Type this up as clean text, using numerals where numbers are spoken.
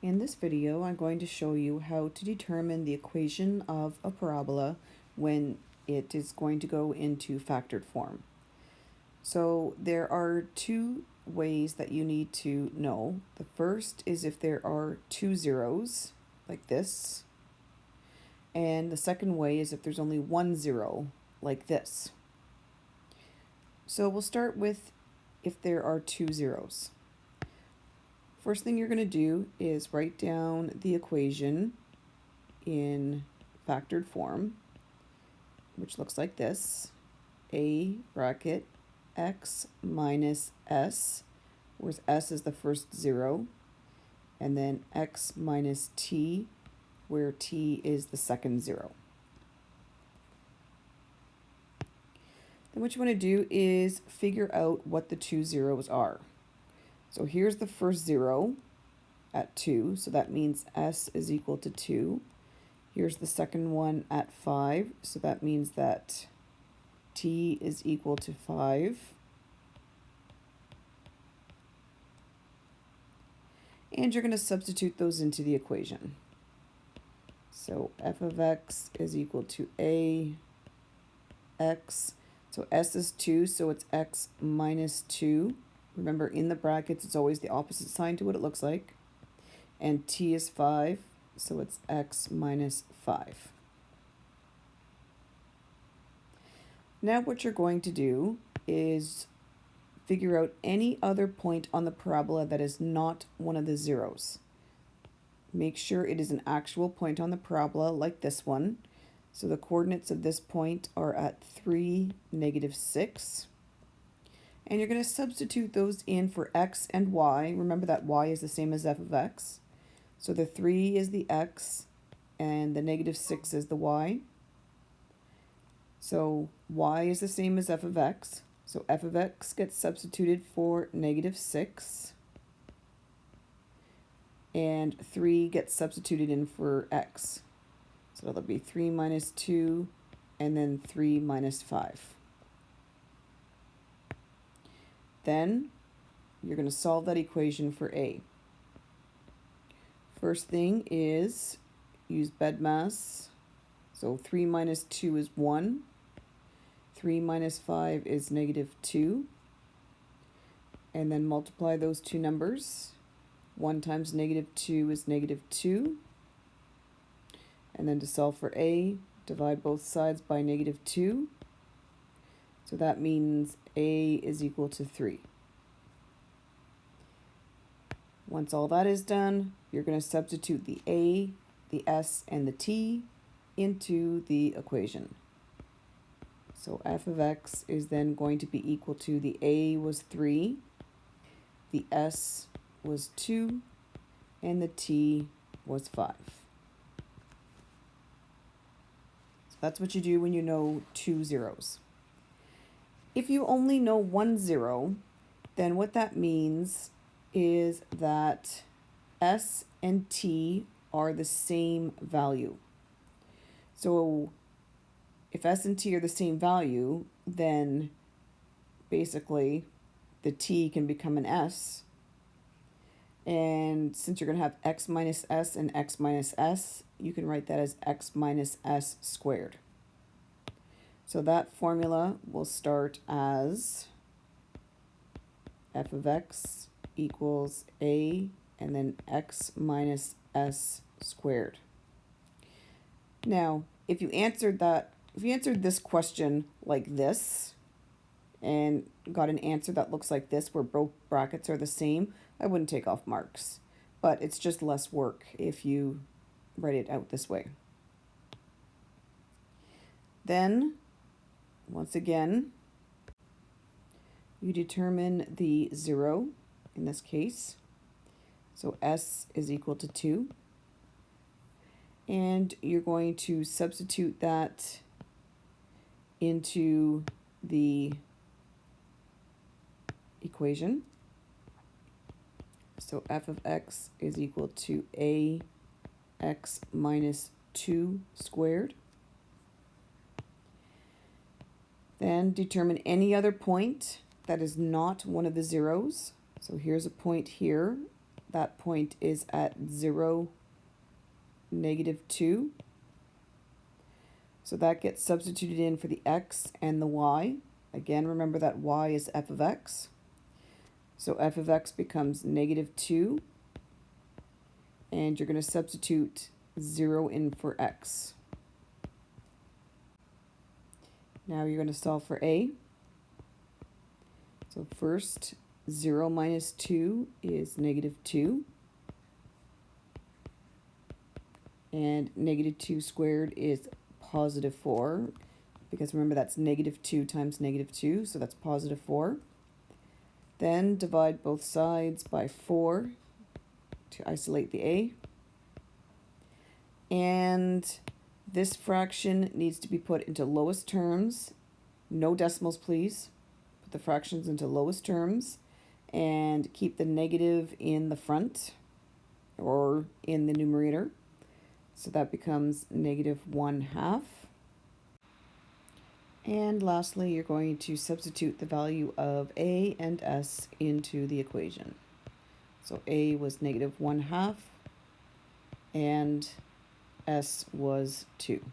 In this video, I'm going to show you how to determine the equation of a parabola when it is going to go into factored form. So there are two ways that you need to know. The first is if there are two zeros, like this, and the second way is if there's only one zero, like this. So we'll start with if there are two zeros. First thing you're going to do is write down the equation in factored form, which looks like this: a bracket x minus s, where s is the first zero, and then x minus t, where t is the second zero. Then what you want to do is figure out what the two zeros are. So here's the first zero at 2, so that means s is equal to 2. Here's the second one at 5, so that means that t is equal to 5. And you're going to substitute those into the equation. So f of x is equal to a x. So s is 2, so it's x minus 2. Remember, in the brackets, it's always the opposite sign to what it looks like. And t is 5, so it's x minus 5. Now what you're going to do is figure out any other point on the parabola that is not one of the zeros. Make sure it is an actual point on the parabola, like this one. So the coordinates of this point are at 3, -6. And you're going to substitute those in for x and y. Remember that y is the same as f of x. So the 3 is the x, and the -6 is the y. So y is the same as f of x. So f of x gets substituted for -6. And 3 gets substituted in for x. So that'll be 3 minus 2, and then 3 minus 5. Then you're going to solve that equation for a. First thing is use BEDMAS. So 3 minus 2 is 1. 3 minus 5 is -2. And then multiply those two numbers. 1 times -2 is -2. And then to solve for a, divide both sides by -2. So that means a is equal to 3. Once all that is done, you're going to substitute the a, the s, and the t into the equation. So f of x is then going to be equal to, the a was 3, the s was 2, and the t was 5. So that's what you do when you know two zeros. If you only know one zero, then what that means is that s and t are the same value. So if s and t are the same value, then basically the t can become an s. And since you're going to have x minus s and x minus s, you can write that as x minus s squared. So that formula will start as f of x equals a, and then x minus s squared. Now, if you answered this question like this and got an answer that looks like this, where both brackets are the same, I wouldn't take off marks. But it's just less work if you write it out this way. Then, once again, you determine the zero in this case. So s is equal to 2. And you're going to substitute that into the equation. So f of x is equal to a x minus 2 squared. Then determine any other point that is not one of the zeros. So here's a point here that point is at 0, -2. So that gets substituted in for the x and the y. Again, remember that y is f of x. So f of x becomes -2, and you're going to substitute 0 in for x. Now you're going to solve for a. So first, 0 minus 2 is -2. And -2 squared is +4, because remember that's -2 times -2, so that's +4. Then divide both sides by 4 to isolate the a. And this fraction needs to be put into lowest terms. No decimals, please. Put the fractions into lowest terms and keep the negative in the front or in the numerator. So that becomes -1/2. And lastly, you're going to substitute the value of a and s into the equation. So a was -1/2 and s was 2.